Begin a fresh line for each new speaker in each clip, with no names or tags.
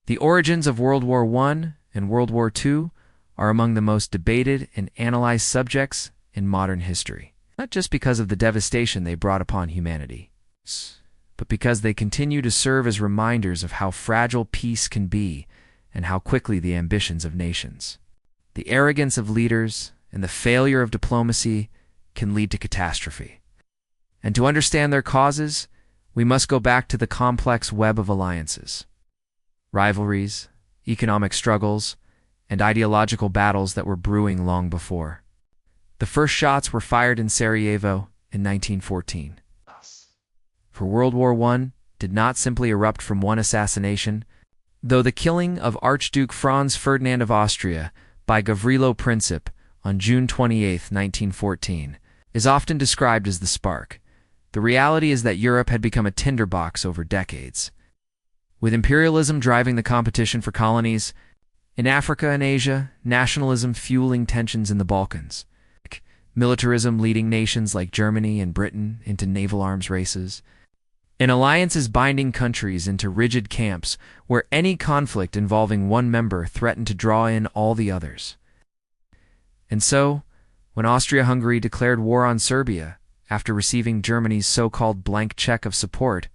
The origins of World War I and World War II are among the most debated and analyzed subjects in modern history, not just because of the devastation they brought upon humanity, but because they continue to serve as reminders of how fragile peace can be and how quickly the ambitions of nations, the arrogance of leaders, and the failure of diplomacy can lead to catastrophe. And to understand their causes, we must go back to the complex web of alliances, rivalries, economic struggles, and ideological battles that were brewing long before. The first shots were fired in Sarajevo in 1914. For World War I did not simply erupt from one assassination, though the killing of Archduke Franz Ferdinand of Austria by Gavrilo Princip on June 28, 1914, is often described as the spark. The reality is that Europe had become a tinderbox over decades, with imperialism driving the competition for colonies in Africa and Asia, nationalism fueling tensions in the Balkans, militarism leading nations like Germany and Britain into naval arms races, and alliances binding countries into rigid camps where any conflict involving one member threatened to draw in all the others. And so, when Austria-Hungary declared war on Serbia after receiving Germany's so-called blank check of support,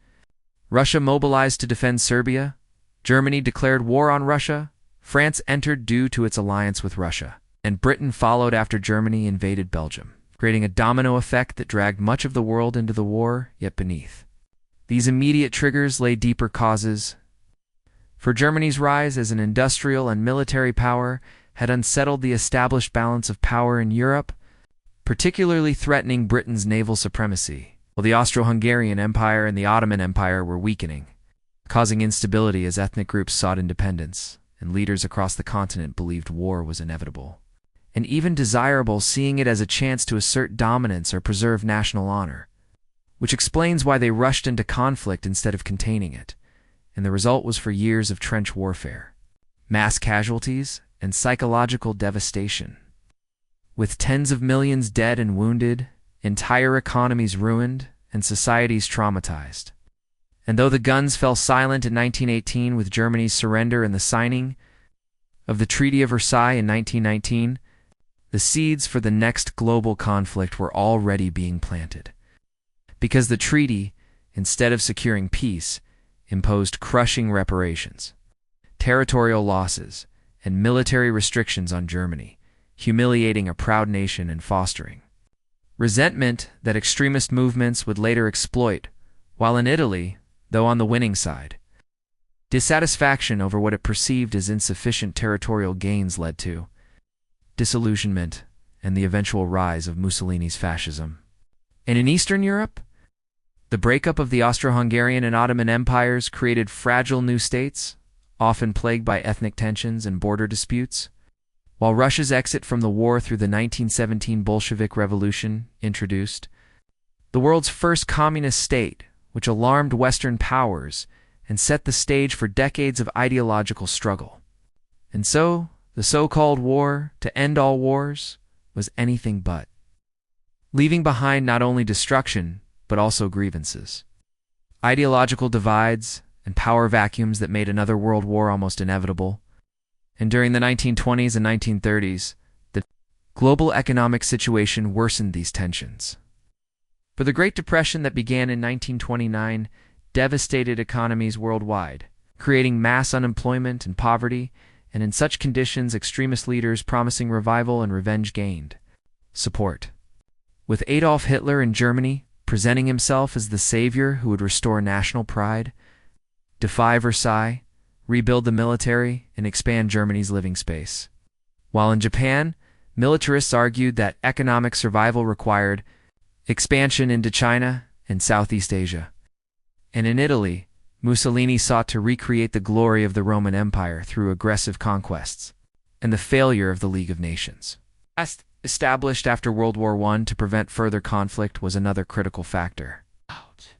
Russia mobilized to defend Serbia, Germany declared war on Russia, France entered due to its alliance with Russia, and Britain followed after Germany invaded Belgium, creating a domino effect that dragged much of the world into the war, yet beneath. These immediate triggers lay deeper causes. For Germany's rise as an industrial and military power had unsettled the established balance of power in Europe, particularly threatening Britain's naval supremacy, while the Austro-Hungarian Empire and the Ottoman Empire were weakening, causing instability as ethnic groups sought independence, and leaders across the continent believed war was inevitable, and even desirable, seeing it as a chance to assert dominance or preserve national honor, which explains why they rushed into conflict instead of containing it, and the result was for years of trench warfare, mass casualties, and psychological devastation. With tens of millions dead and wounded, entire economies ruined, and societies traumatized. And though the guns fell silent in 1918 with Germany's surrender and the signing of the Treaty of Versailles in 1919, the seeds for the next global conflict were already being planted. Because the treaty, instead of securing peace, imposed crushing reparations, territorial losses, and military restrictions on Germany, humiliating a proud nation and fostering resentment that extremist movements would later exploit, while in Italy, though on the winning side, dissatisfaction over what it perceived as insufficient territorial gains led to disillusionment and the eventual rise of Mussolini's fascism. And in Eastern Europe, the breakup of the Austro-Hungarian and Ottoman empires created fragile new states, often plagued by ethnic tensions and border disputes, while Russia's exit from the war through the 1917 Bolshevik Revolution introduced the world's first communist state, which alarmed Western powers and set the stage for decades of ideological struggle. And so, the so-called war to end all wars was anything but, leaving behind not only destruction, but also grievances, ideological divides, and power vacuums that made another world war almost inevitable. And during the 1920s and 1930s, the global economic situation worsened these tensions. For the Great Depression that began in 1929 devastated economies worldwide, creating mass unemployment and poverty, and in such conditions extremist leaders promising revival and revenge gained support. With Adolf Hitler in Germany presenting himself as the savior who would restore national pride, defy Versailles, rebuild the military, and expand Germany's living space. While in Japan, militarists argued that economic survival required expansion into China and Southeast Asia. And in Italy, Mussolini sought to recreate the glory of the Roman Empire through aggressive conquests, and the failure of the League of Nations, established after World War I to prevent further conflict, was another critical factor.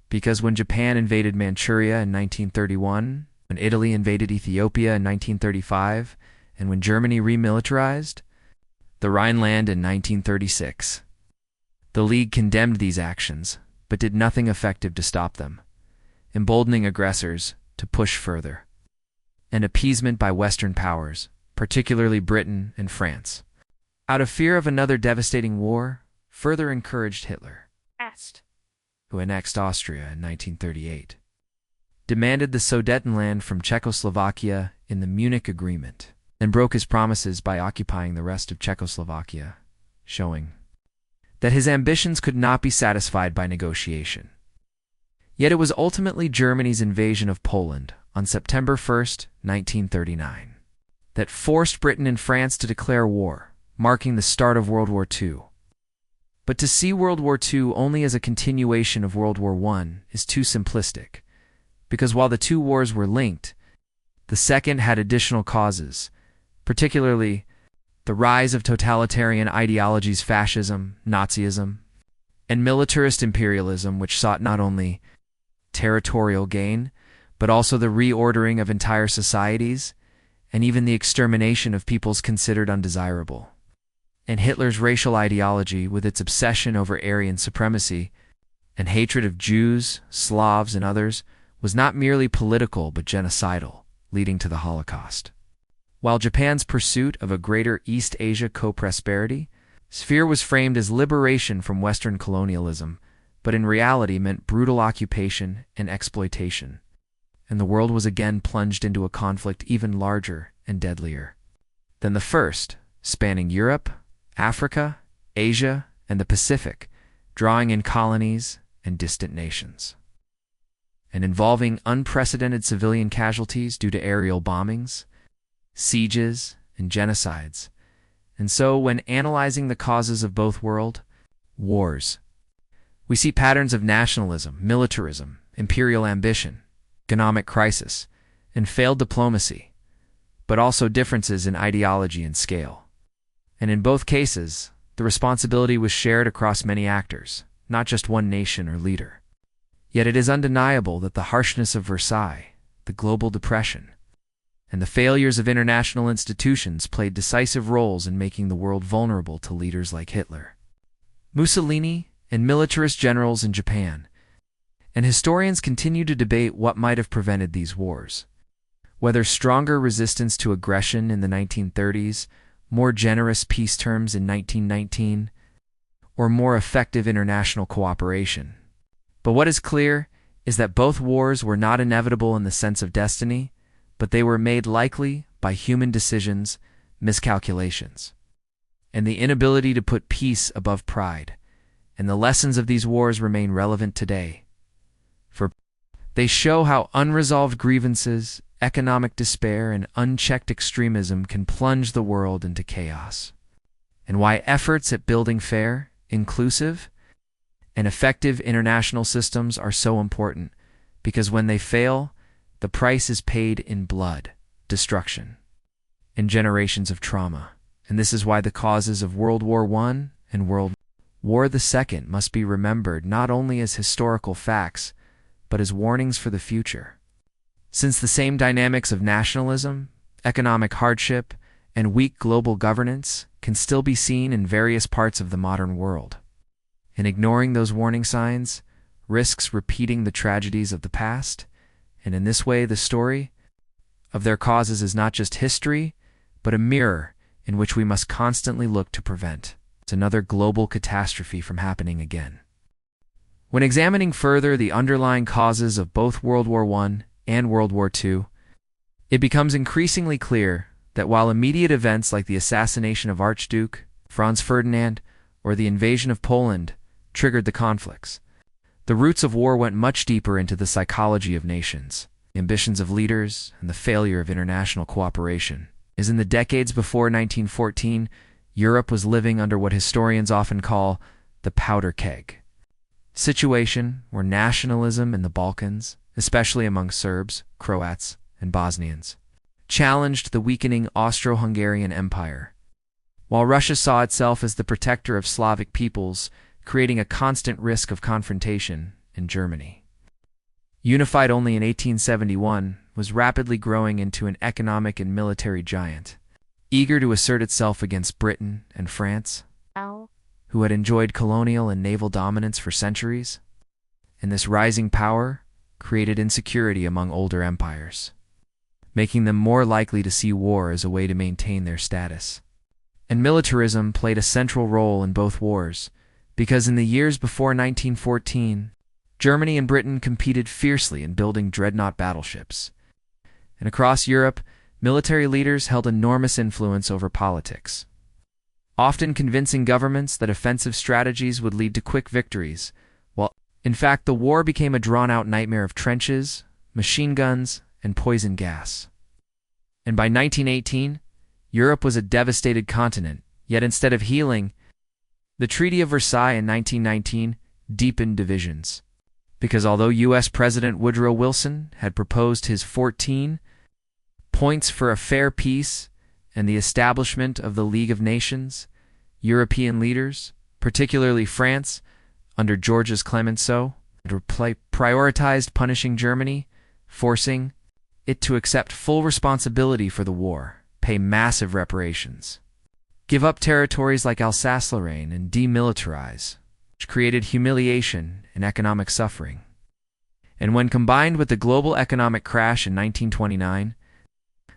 Because when Japan invaded Manchuria in 1931, when Italy invaded Ethiopia in 1935, and when Germany remilitarized the Rhineland in 1936, the League condemned these actions, but did nothing effective to stop them, emboldening aggressors to push further. and appeasement by Western powers, particularly Britain and France. Out of fear of another devastating war, further encouraged Hitler, who annexed Austria in 1938, demanded the Sudetenland from Czechoslovakia in the Munich Agreement, and broke his promises by occupying the rest of Czechoslovakia, showing that his ambitions could not be satisfied by negotiation. Yet it was ultimately Germany's invasion of Poland on September 1st, 1939, that forced Britain and France to declare war, marking the start of World War II. But to see World War II only as a continuation of World War I is too simplistic, because while the two wars were linked, the second had additional causes, particularly the rise of totalitarian ideologies, fascism, Nazism, and militarist imperialism, which sought not only territorial gain, but also the reordering of entire societies, and even the extermination of peoples considered undesirable. And Hitler's racial ideology, with its obsession over Aryan supremacy and hatred of Jews, Slavs, and others, was not merely political but genocidal, leading to the Holocaust. While Japan's pursuit of a greater East Asia co-prosperity sphere was framed as liberation from Western colonialism, but in reality meant brutal occupation and exploitation, and the world was again plunged into a conflict even larger and deadlier than the first, spanning Europe, Africa, Asia, and the Pacific, drawing in colonies and distant nations, and involving unprecedented civilian casualties due to aerial bombings, sieges, and genocides. And so, when analyzing the causes of both world wars, we see patterns of nationalism, militarism, imperial ambition, economic crisis, and failed diplomacy, but also differences in ideology and scale. And in both cases, the responsibility was shared across many actors, not just one nation or leader. Yet it is undeniable that the harshness of Versailles, the global depression, and the failures of international institutions played decisive roles in making the world vulnerable to leaders like Hitler, Mussolini, and militarist generals in Japan. And historians continue to debate what might have prevented these wars. Whether stronger resistance to aggression in the 1930s, more generous peace terms in 1919, or more effective international cooperation. But what is clear is that both wars were not inevitable in the sense of destiny, but they were made likely by human decisions, miscalculations, and the inability to put peace above pride. And the lessons of these wars remain relevant today, for they show how unresolved grievances, economic despair, and unchecked extremism can plunge the world into chaos, and why efforts at building fair, inclusive, and effective international systems are so important, because when they fail, the price is paid in blood, destruction, and generations of trauma. And this is why the causes of World War I and World War II must be remembered not only as historical facts, but as warnings for the future. Since the same dynamics of nationalism, economic hardship, and weak global governance can still be seen in various parts of the modern world. And ignoring those warning signs risks repeating the tragedies of the past, and in this way the story of their causes is not just history, but a mirror in which we must constantly look to prevent another global catastrophe from happening again. When examining further the underlying causes of both World War I and World War II, it becomes increasingly clear that while immediate events like the assassination of Archduke Franz Ferdinand or the invasion of Poland triggered the conflicts, the roots of war went much deeper into the psychology of nations, the ambitions of leaders, and the failure of international cooperation. As in the decades before 1914, Europe was living under what historians often call the powder keg situation, where nationalism in the Balkans, especially among Serbs, Croats, and Bosnians, challenged the weakening Austro-Hungarian Empire, while Russia saw itself as the protector of Slavic peoples, creating a constant risk of confrontation in Germany. Unified only in 1871, was rapidly growing into an economic and military giant, eager to assert itself against Britain and France, who had enjoyed colonial and naval dominance for centuries. And this rising power created insecurity among older empires. making them more likely to see war as a way to maintain their status. And militarism played a central role in both wars, because in the years before 1914, Germany and Britain competed fiercely in building dreadnought battleships. And across Europe, military leaders held enormous influence over politics, often convincing governments that offensive strategies would lead to quick victories, while, in fact, the war became a drawn-out nightmare of trenches, machine guns, and poison gas. And by 1918, Europe was a devastated continent, yet instead of healing, the Treaty of Versailles in 1919 deepened divisions. Because although U.S. President Woodrow Wilson had proposed his 14 points for a fair peace and the establishment of the League of Nations, European leaders, particularly France, under Georges Clemenceau, prioritized punishing Germany, forcing it to accept full responsibility for the war, pay massive reparations, give up territories like Alsace-Lorraine, and demilitarize, which created humiliation and economic suffering. And when combined with the global economic crash in 1929,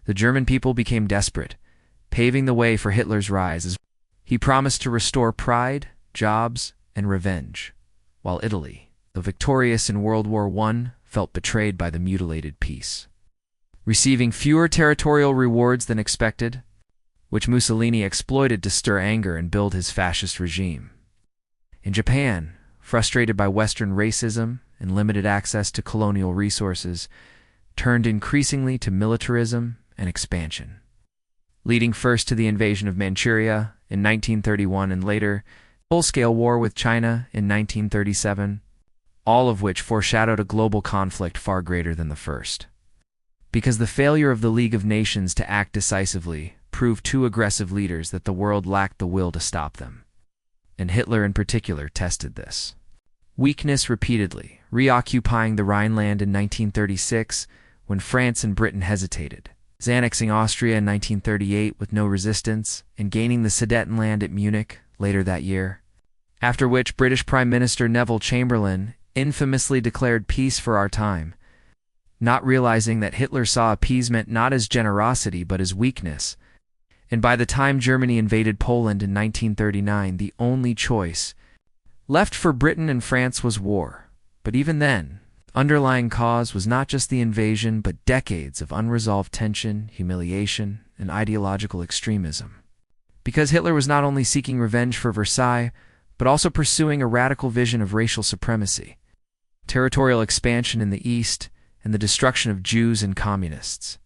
the German people became desperate, paving the way for Hitler's rise as he promised to restore pride, jobs, and revenge, while Italy, though victorious in World War I, felt betrayed by the mutilated peace, receiving fewer territorial rewards than expected, which Mussolini exploited to stir anger and build his fascist regime. In Japan, frustrated by Western racism and limited access to colonial resources, turned increasingly to militarism and expansion, leading first to the invasion of Manchuria in 1931 and later full-scale war with China in 1937, all of which foreshadowed a global conflict far greater than the first. Because the failure of the League of Nations to act decisively proved to aggressive leaders that the world lacked the will to stop them. And Hitler in particular tested this weakness repeatedly, reoccupying the Rhineland in 1936 when France and Britain hesitated, annexing Austria in 1938 with no resistance, and gaining the Sudetenland at Munich later that year, after which British Prime Minister Neville Chamberlain infamously declared peace for our time, not realizing that Hitler saw appeasement not as generosity but as weakness. And by the time Germany invaded Poland in 1939, the only choice left for Britain and France was war. But even then, underlying cause was not just the invasion, but decades of unresolved tension, humiliation, and ideological extremism. Because Hitler was not only seeking revenge for Versailles, but also pursuing a radical vision of racial supremacy, territorial expansion in the East, and the destruction of Jews and communists.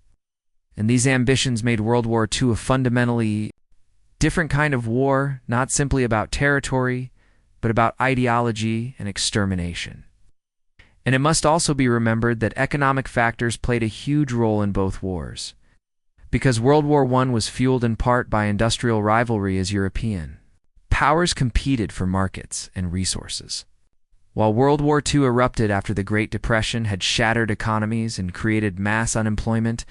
And these ambitions made World War II a fundamentally different kind of war, not simply about territory, but about ideology and extermination. And it must also be remembered that economic factors played a huge role in both wars, because World War I was fueled in part by industrial rivalry as European powers competed for markets and resources. While World War II erupted after the Great Depression had shattered economies and created mass unemployment,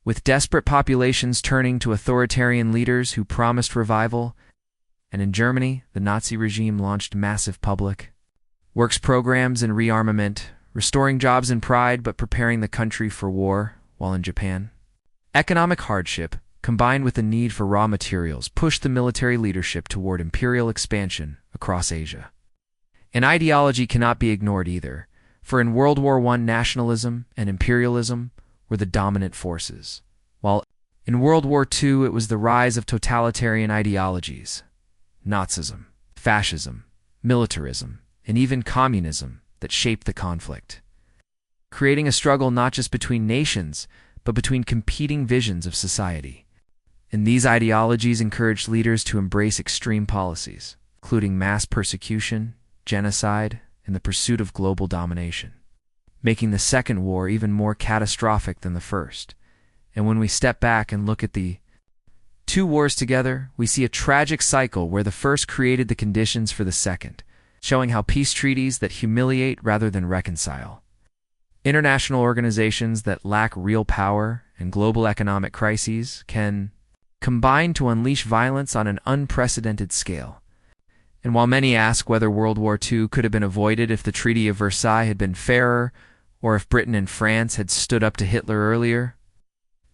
with desperate populations turning to authoritarian leaders who promised revival, and in Germany, the Nazi regime launched massive public works programs and rearmament, restoring jobs and pride but preparing the country for war, while in Japan, economic hardship, combined with the need for raw materials, pushed the military leadership toward imperial expansion across Asia. And ideology cannot be ignored either, for in World War I nationalism and imperialism were the dominant forces, while in World War II it was the rise of totalitarian ideologies, Nazism, fascism, militarism, and even communism that shaped the conflict, creating a struggle not just between nations, but between competing visions of society. And these ideologies encouraged leaders to embrace extreme policies, including mass persecution, genocide, and the pursuit of global domination, making the Second War even more catastrophic than the first. And when we step back and look at the two wars together, we see a tragic cycle where the first created the conditions for the second, showing how peace treaties that humiliate rather than reconcile, international organizations that lack real power, and global economic crises can combine to unleash violence on an unprecedented scale. And while many ask whether World War II could have been avoided if the Treaty of Versailles had been fairer, or if Britain and France had stood up to Hitler earlier,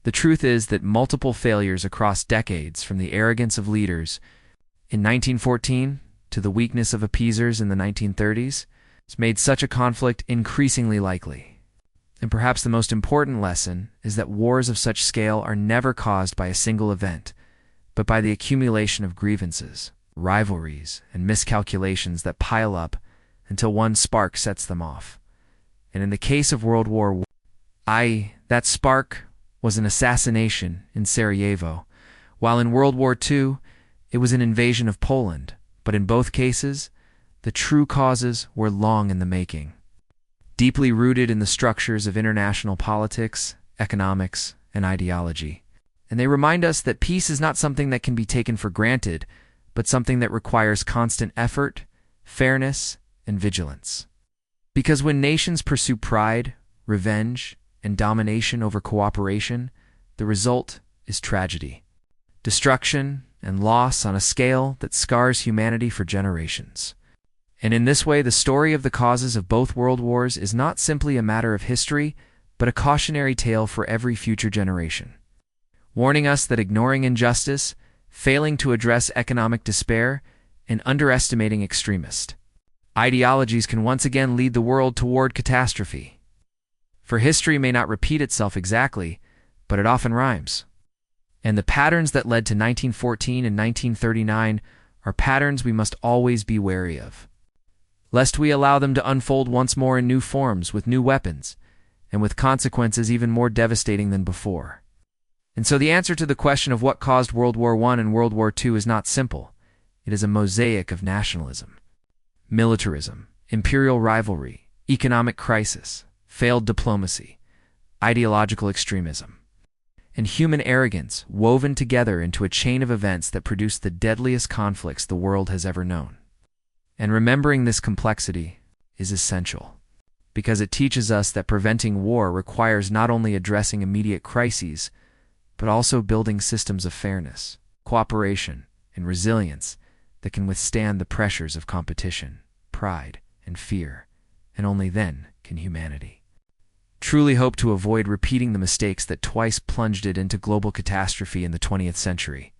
The truth is that multiple failures across decades, from the arrogance of leaders in 1914 to the weakness of appeasers in the 1930s, has made such a conflict increasingly likely. And perhaps the most important lesson is that wars of such scale are never caused by a single event, but by the accumulation of grievances, rivalries, and miscalculations that pile up until one spark sets them off. And in the case of World War I, that spark was an assassination in Sarajevo, while in World War II, it was an invasion of Poland. But in both cases, the true causes were long in the making, deeply rooted in the structures of international politics, economics, and ideology. And they remind us that peace is not something that can be taken for granted, but something that requires constant effort, fairness, and vigilance. Because when nations pursue pride, revenge, and domination over cooperation, the result is tragedy, destruction, and loss on a scale that scars humanity for generations. And in this way, the story of the causes of both world wars is not simply a matter of history, but a cautionary tale for every future generation, warning us that ignoring injustice, failing to address economic despair, and underestimating extremist ideologies can once again lead the world toward catastrophe. For history may not repeat itself exactly, but it often rhymes. And the patterns that led to 1914 and 1939 are patterns we must always be wary of, lest we allow them to unfold once more in new forms, with new weapons, and with consequences even more devastating than before. And so the answer to the question of what caused World War I and World War II is not simple. It is a mosaic of nationalism, militarism, imperial rivalry, economic crisis, failed diplomacy, ideological extremism, and human arrogance woven together into a chain of events that produced the deadliest conflicts the world has ever known. And remembering this complexity is essential, because it teaches us that preventing war requires not only addressing immediate crises, but also building systems of fairness, cooperation, and resilience that can withstand the pressures of competition, pride, and fear, and only then can humanity truly hope to avoid repeating the mistakes that twice plunged it into global catastrophe in the 20th century.